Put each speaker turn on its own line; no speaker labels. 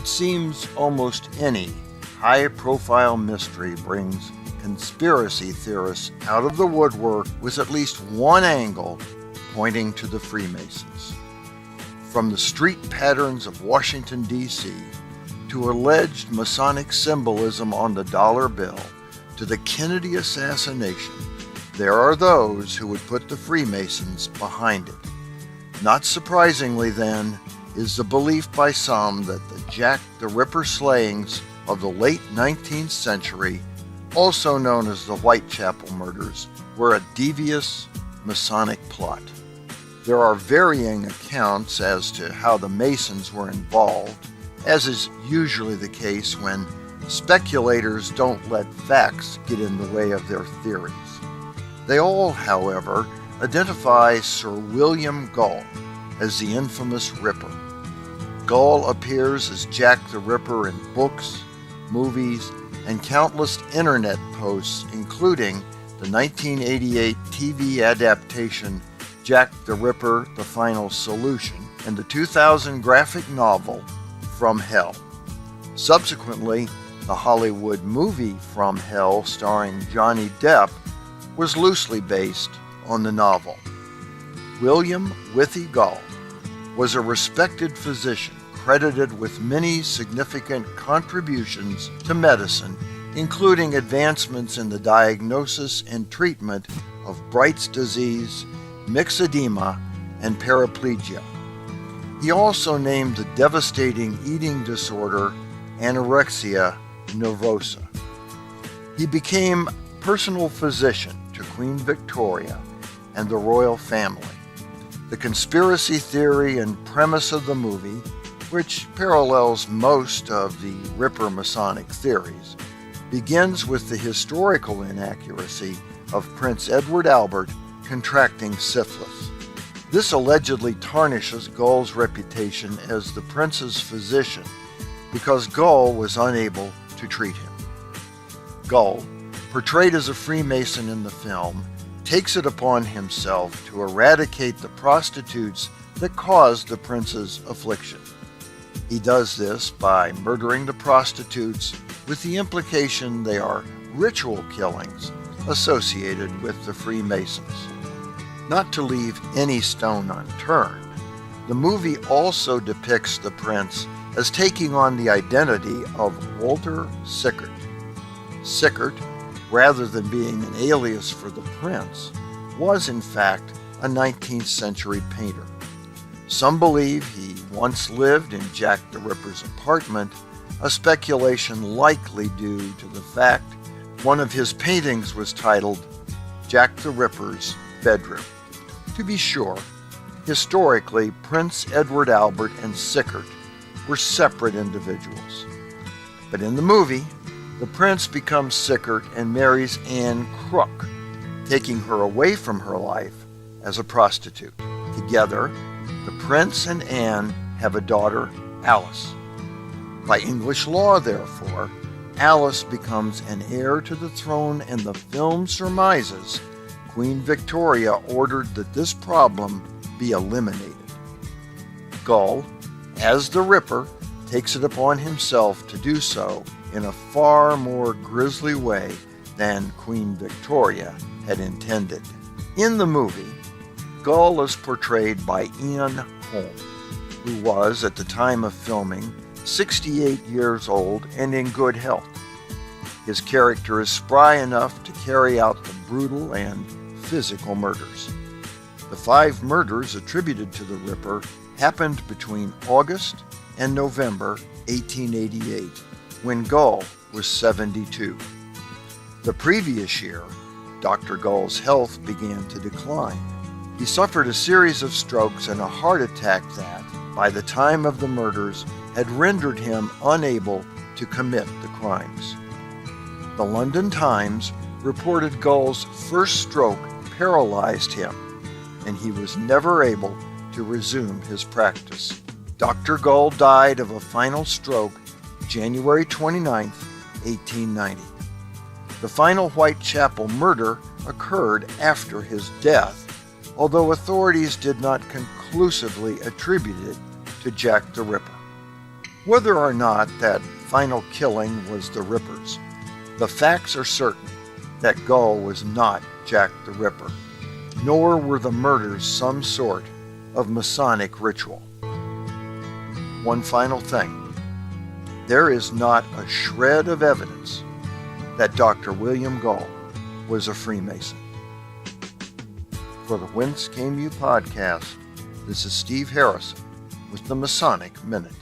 It seems almost any high-profile mystery brings conspiracy theorists out of the woodwork with at least one angle pointing to the Freemasons. From the street patterns of Washington, D.C., to alleged Masonic symbolism on the dollar bill, to the Kennedy assassination, there are those who would put the Freemasons behind it. Not surprisingly, then, is the belief by some that the Jack the Ripper slayings of the late 19th century, also known as the Whitechapel murders, were a devious Masonic plot. There are varying accounts as to how the Masons were involved, as is usually the case when speculators don't let facts get in the way of their theories. They all, however, identify Sir William Gull as the infamous Ripper. Gull appears as Jack the Ripper in books, movies, and countless internet posts, including the 1988 TV adaptation Jack the Ripper: The Final Solution and the 2000 graphic novel From Hell. Subsequently, the Hollywood movie From Hell, starring Johnny Depp, was loosely based on the novel. William Withy Gull was a respected physician credited with many significant contributions to medicine, including advancements in the diagnosis and treatment of Bright's disease, myxedema, and paraplegia. He also named the devastating eating disorder anorexia nervosa. He became personal physician to Queen Victoria and the royal family. The conspiracy theory and premise of the movie, which parallels most of the Ripper Masonic theories, begins with the historical inaccuracy of Prince Edward Albert contracting syphilis. This allegedly tarnishes Gull's reputation as the prince's physician because Gull was unable to treat him. Gull, portrayed as a Freemason in the film, takes it upon himself to eradicate the prostitutes that caused the prince's affliction. He does this by murdering the prostitutes with the implication they are ritual killings associated with the Freemasons. Not to leave any stone unturned, the movie also depicts the prince as taking on the identity of Walter Sickert. Sickert, rather than being an alias for the prince, was in fact a 19th century painter. Some believe he once lived in Jack the Ripper's apartment, a speculation likely due to the fact one of his paintings was titled Jack the Ripper's Bedroom. To be sure, historically, Prince Edward Albert and Sickert were separate individuals. But in the movie, the prince becomes Sickert and marries Anne Crook, taking her away from her life as a prostitute. Together, the prince and Anne have a daughter, Alice. By English law, therefore, Alice becomes an heir to the throne, and the film surmises Queen Victoria ordered that this problem be eliminated. Gull, as the Ripper, takes it upon himself to do so in a far more grisly way than Queen Victoria had intended. In the movie, Gull is portrayed by Ian Holm, who was, at the time of filming, 68 years old and in good health. His character is spry enough to carry out the brutal and physical murders. The 5 murders attributed to the Ripper happened between August and November 1888, when Gull was 72. The previous year, Dr. Gull's health began to decline. He suffered a series of strokes and a heart attack that, by the time of the murders, had rendered him unable to commit the crimes. The London Times reported Gull's first stroke paralyzed him, and he was never able to resume his practice. Dr. Gull died of a final stroke January 29, 1890. The final Whitechapel murder occurred after his death, although authorities did not conclusively attribute it to Jack the Ripper. Whether or not that final killing was the Ripper's, the facts are certain that Gull was not Jack the Ripper, nor were the murders some sort of Masonic ritual. One final thing. There is not a shred of evidence that Dr. William Gull was a Freemason. For the Whence Came You podcast, this is Steve Harrison with the Masonic Minute.